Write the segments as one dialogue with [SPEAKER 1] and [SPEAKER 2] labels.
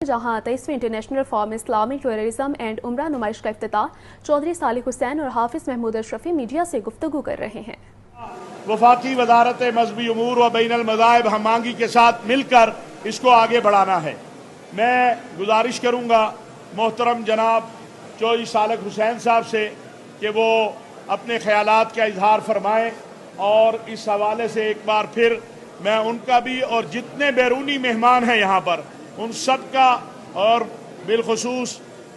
[SPEAKER 1] जहां 23वें international forum Islamic tourism and उम्रा नुमाइश का इफ्तिताह चौधरी सालिक हुसैन और हाफिज महमूद अशरफी मीडिया से गुफ्तगू कर रहे हैं।
[SPEAKER 2] वफाकी वजारत मजहबी उमूर व बैनुल मज़ाहिब हमआहंगी के साथ मिलकर इसको आगे बढ़ाना है। मैं गुजारिश करूँगा मोहतरम जनाब चौधरी सालिक हुसैन साहब से कि वो अपने ख्यालात का इजहार फरमाएँ और इस हवाले से एक बार फिर मैं उनका भी और जितने बैरूनी मेहमान हैं यहाँ पर उन सब का और बिलखुसूस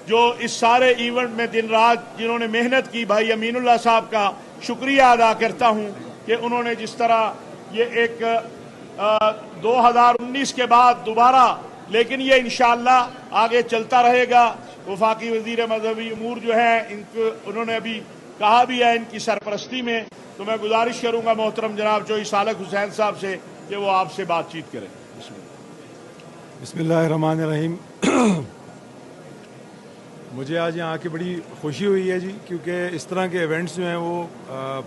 [SPEAKER 2] जो इस सारे इवेंट में दिन रात जिन्होंने मेहनत की भाई अमीनुल्लाह साहब का शुक्रिया अदा करता हूँ कि उन्होंने जिस तरह ये एक 2019 के बाद दोबारा, लेकिन ये इंशाअल्लाह आगे चलता रहेगा। वफाकी वजीर मजहबी उमूर जो हैं इनको उन्होंने अभी कहा भी है इनकी सरपरस्ती में, तो मैं गुजारिश करूँगा मोहतरम जनाब चौधरी सालिक हुसैन साहब से कि वो आपसे बातचीत करें।
[SPEAKER 3] बिस्मिल्लाहिर्रहमानिर्रहीम। मुझे आज यहाँ आके बड़ी खुशी हुई है जी, क्योंकि इस तरह के इवेंट्स जो हैं वो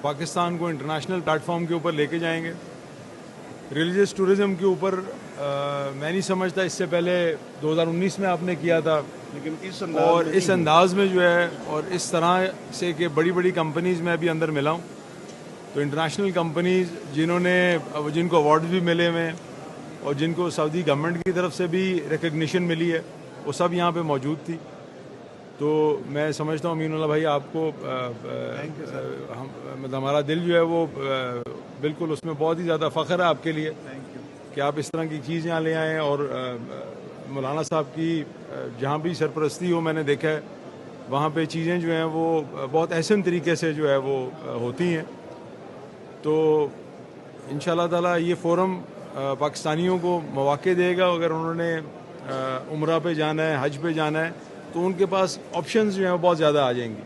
[SPEAKER 3] पाकिस्तान को इंटरनेशनल प्लेटफॉर्म के ऊपर लेके जाएंगे। रिलीजियस टूरिज़म के ऊपर मैं नहीं समझता इससे पहले 2019 में आपने किया था,
[SPEAKER 2] लेकिन
[SPEAKER 3] इस अंदाज में जो है और इस तरह से कि बड़ी बड़ी कंपनीज़ में अभी अंदर मिला हूँ, तो इंटरनेशनल कंपनीज़ जिनको अवार्ड भी मिले हुए हैं और जिनको सऊदी गवर्नमेंट की तरफ से भी रिकग्निशन मिली है, वो सब यहाँ पे मौजूद थी। तो मैं समझता हूँ अमीनुल्लाह भाई आपको मतलब हमारा दिल जो है वो बिल्कुल उसमें बहुत ही ज़्यादा फ़ख्र है आपके लिए कि आप इस तरह की चीज़ यहाँ ले आएँ। और मौलाना साहब की जहाँ भी सरपरस्ती हो मैंने देखा है वहाँ पे चीज़ें जो हैं वो बहुत एहसन तरीके से जो है वो होती हैं। तो इंशाअल्लाह ताला ये फ़ोरम पाकिस्तानियों को मौक़े देगा। अगर उन्होंने उम्रा पे जाना है, हज पे जाना है, तो उनके पास ऑप्शंस जो हैं वो बहुत ज़्यादा आ जाएंगी।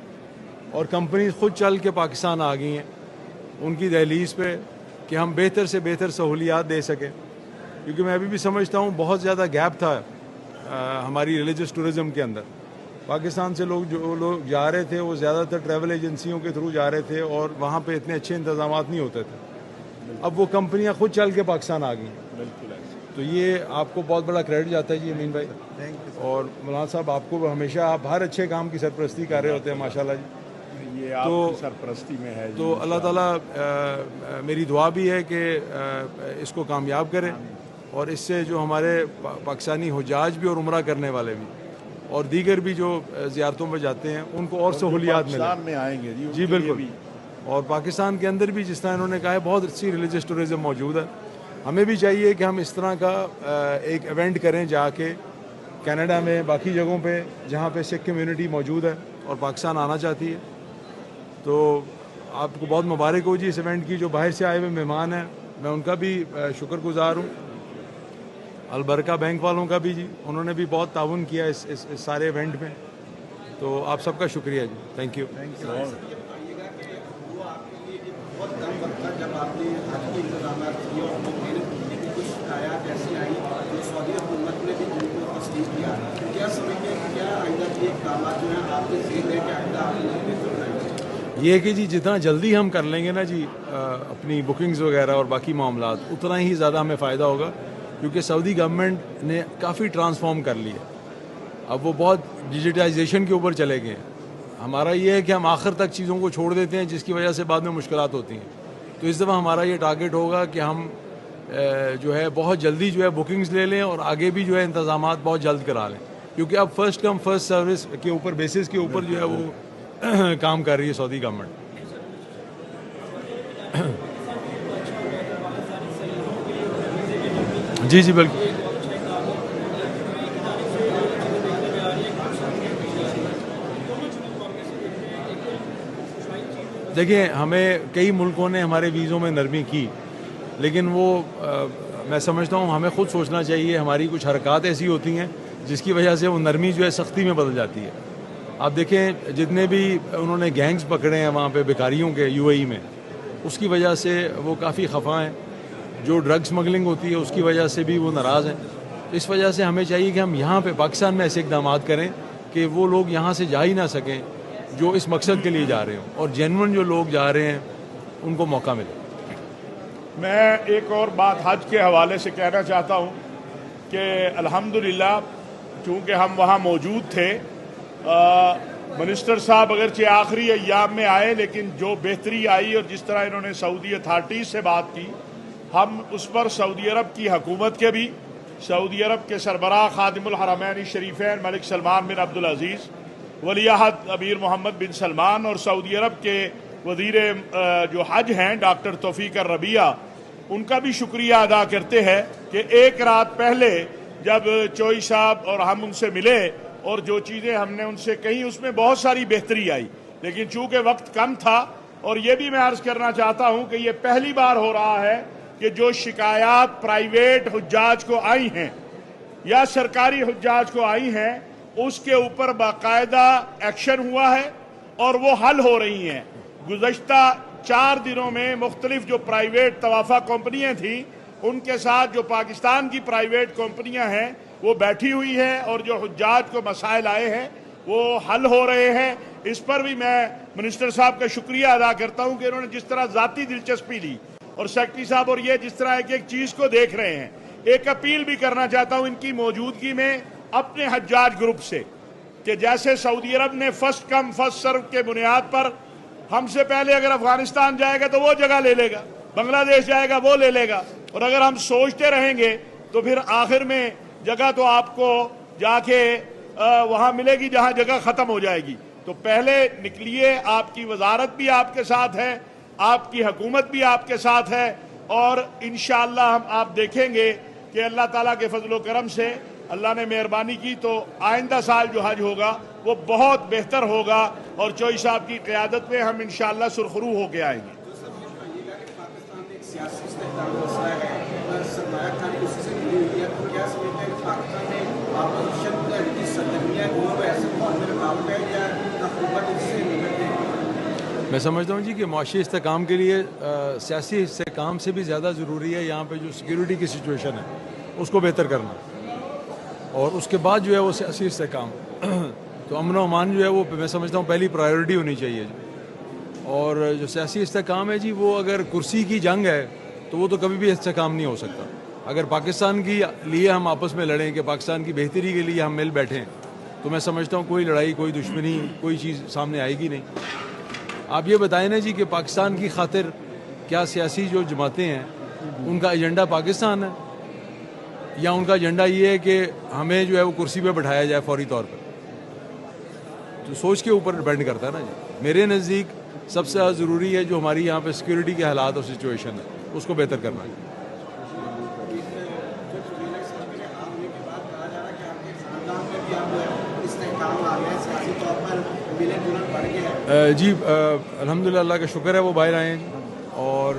[SPEAKER 3] और कंपनीज खुद चल के पाकिस्तान आ गई हैं उनकी दहलीज़ पे कि हम बेहतर से बेहतर सहूलियात दे सकें, क्योंकि मैं अभी भी समझता हूँ बहुत ज़्यादा गैप था हमारी रिलीजियस टूरिज़म के अंदर। पाकिस्तान से जो लोग जा रहे थे वो ज़्यादातर ट्रैवल एजेंसियों के थ्रू जा रहे थे और वहाँ पे इतने अच्छे इंतज़ामात नहीं होते थे। अब वो कंपनियां खुद चल के पाकिस्तान आ गई।
[SPEAKER 2] बिल्कुल,
[SPEAKER 3] तो ये आपको बहुत बड़ा क्रेडिट जाता है जी अमीन भाई। और मौलाना साहब आपको हमेशा आप हर अच्छे काम की सरपरस्ती कर रहे होते हैं माशाल्लाह जी।
[SPEAKER 2] ये आपकी सरपरस्ती में है।
[SPEAKER 3] तो अल्लाह ताला मेरी दुआ भी है कि इसको कामयाब करे और इससे जो हमारे पाकिस्तानी हुजाज भी और उम्रा करने वाले भी और दीगर भी जो ज़ियारतों पर जाते हैं उनको और सहूलियात
[SPEAKER 2] में आएंगे
[SPEAKER 3] जी बिल्कुल। और पाकिस्तान के अंदर भी जिस तरह इन्होंने कहा है बहुत अच्छी रिलीजियस टूरिज़म मौजूद है। हमें भी चाहिए कि हम इस तरह का एक इवेंट करें जाके कनाडा में, बाकी जगहों पे जहाँ पे सिख कम्युनिटी मौजूद है और पाकिस्तान आना चाहती है। तो आपको बहुत मुबारक हो जी इस इवेंट की। जो बाहर से आए हुए मेहमान हैं मैं उनका भी शुक्रगुजार हूँ। अलबरका बैंक वालों का भी जी, उन्होंने भी बहुत ताउन किया इस सारे इवेंट में। तो आप सबका शुक्रिया जी। Thank you.
[SPEAKER 4] बहुत कम वक्त था जब आपने हज के इंतजाम किए और कुछ आया कैसी आई जो सऊदी हुकूमत ने भी उनको तस्लीम किया, क्या समझते हैं क्या आइंदा के काम जो है आपके जेहन है कि आइंदा
[SPEAKER 3] ये है कि जी जितना जल्दी हम कर लेंगे ना जी अपनी बुकिंग्स वगैरह और बाकी मामलात, उतना ही ज़्यादा हमें फ़ायदा होगा, क्योंकि सऊदी गवर्नमेंट ने काफ़ी ट्रांसफॉर्म कर लिया। अब वो बहुत डिजिटाइजेशन के ऊपर चले गए हैं। हमारा ये है कि हम आखिर तक चीज़ों को छोड़ देते हैं जिसकी वजह से बाद में मुश्किलात होती हैं। तो इस दफ़ा हमारा ये टारगेट होगा कि हम जो है बहुत जल्दी जो है बुकिंग्स ले लें और आगे भी जो है इंतज़ामात बहुत जल्द करा लें, क्योंकि अब फर्स्ट कम फर्स्ट सर्विस के ऊपर बेसिस के ऊपर जो है वो काम कर रही है सऊदी गवर्नमेंट। जी जी बिल्कुल। देखिए हमें कई मुल्कों ने हमारे वीज़ों में नरमी की, लेकिन वो मैं समझता हूँ हमें ख़ुद सोचना चाहिए। हमारी कुछ हरकत ऐसी होती हैं जिसकी वजह से वो नरमी जो है सख्ती में बदल जाती है। आप देखें जितने भी उन्होंने गैंग्स पकड़े हैं वहाँ पे भिखारियों के UAE में, उसकी वजह से वो काफ़ी खफा हैं। जो ड्रग स्मगलिंग होती है उसकी वजह से भी वो नाराज़ हैं। इस वजह से हमें चाहिए कि हम यहाँ पे पाकिस्तान में ऐसे इक़दाम करें कि वो लोग यहाँ से जा ही ना सकें जो इस मकसद के लिए जा रहे हों, और जेन्युइन जो लोग जा रहे हैं उनको मौका मिले।
[SPEAKER 2] मैं एक और बात हज के हवाले से कहना चाहता हूँ कि अल्हम्दुलिल्लाह चूँकि हम वहाँ मौजूद थे, मिनिस्टर साहब अगरचे आखिरी अय्याम में आए, लेकिन जो बेहतरी आई और जिस तरह इन्होंने सऊदी अथॉरिटीज़ से बात की, हम उस पर सऊदी अरब की हुकूमत के भी, सऊदी अरब के सरबराह खादिमुल हरमैन शरीफैन मलिक सलमान बिन अब्दुल अजीज़, वली अहद अमीर मोहम्मद बिन सलमान और सऊदी अरब के वज़ीर जो हज हैं डॉक्टर तौफीक रबिया, उनका भी शुक्रिया अदा करते हैं कि एक रात पहले जब चोई साहब और हम उनसे मिले और जो चीज़ें हमने उनसे कही उसमें बहुत सारी बेहतरी आई, लेकिन चूँकि वक्त कम था, और ये भी मैं अर्ज़ करना चाहता हूँ कि ये पहली बार हो रहा है कि जो शिकायत प्राइवेट हुज्जाज को आई हैं या सरकारी हुज्जाज को आई हैं उसके ऊपर बाकायदा एक्शन हुआ है और वो हल हो रही हैं। गुज़श्ता 4 दिनों में मुख्तलिफ जो प्राइवेट तवाफ़ा कंपनियां थी उनके साथ जो पाकिस्तान की प्राइवेट कंपनियां हैं वो बैठी हुई हैं और जो हुज्जाज को मसाइल आए हैं वो हल हो रहे हैं। इस पर भी मैं मिनिस्टर साहब का शुक्रिया अदा करता हूं कि इन्होंने जिस तरह ज़ाती दिलचस्पी ली और सेक्रेटरी साहब और ये जिस तरह एक एक चीज़ को देख रहे हैं। एक अपील भी करना चाहता हूं इनकी मौजूदगी में अपने हज्जाज ग्रुप से कि जैसे सऊदी अरब ने फर्स्ट कम फर्स्ट सर्व के बुनियाद पर हमसे पहले अगर अफगानिस्तान जाएगा तो वो जगह ले लेगा, बांग्लादेश जाएगा वो ले लेगा, और अगर हम सोचते रहेंगे तो फिर आखिर में जगह तो आपको जाके वहाँ मिलेगी जहाँ जगह ख़त्म हो जाएगी। तो पहले निकलिए, आपकी वजारत भी आपके साथ है, आपकी हुकूमत भी आपके साथ है, और इंशाअल्लाह हम आप देखेंगे कि अल्लाह ताला के फजल करम से अल्लाह ने मेहरबानी की तो आइंदा साल जो हज होगा वो बहुत बेहतर होगा और चोई साहब की क़यादत में हम इंशाअल्लाह सुरखरू होके आएंगे।
[SPEAKER 3] मैं समझता हूँ जी कि मुआशी इस्तेकाम के लिए सियासी इस्तेकाम से भी ज़्यादा ज़रूरी है यहाँ पे जो सिक्योरिटी की सिचुएशन है उसको बेहतर करना, और उसके बाद जो है वो सियासी इस्तेकाम तो अमन अमान जो है वो मैं समझता हूँ पहली प्रायोरिटी होनी चाहिए जी। और जो सियासी इस्तेकाम है जी वो अगर कुर्सी की जंग है तो वो तो कभी भी इस्तेकाम नहीं हो सकता। अगर पाकिस्तान की लिए हम आपस में लड़ें कि पाकिस्तान की बेहतरी के लिए हम मिल बैठें तो मैं समझता हूँ कोई लड़ाई कोई दुश्मनी कोई चीज़ सामने आएगी नहीं। आप ये बताएं ना जी कि पाकिस्तान की खातिर क्या सियासी जो जमातें हैं उनका एजेंडा पाकिस्तान है या उनका एजेंडा ये है कि हमें जो है वो कुर्सी पे बैठाया जाए फौरी तौर पर। तो सोच के ऊपर डिपेंड करता है ना जी। मेरे नज़दीक सबसे ज़्यादा ज़रूरी है जो हमारी यहाँ पे सिक्योरिटी के हालात और सिचुएशन है उसको बेहतर करना है। जी अल्हम्दुलिल्लाह अल्लाह का शुक्र है वो बाहर आए हैं और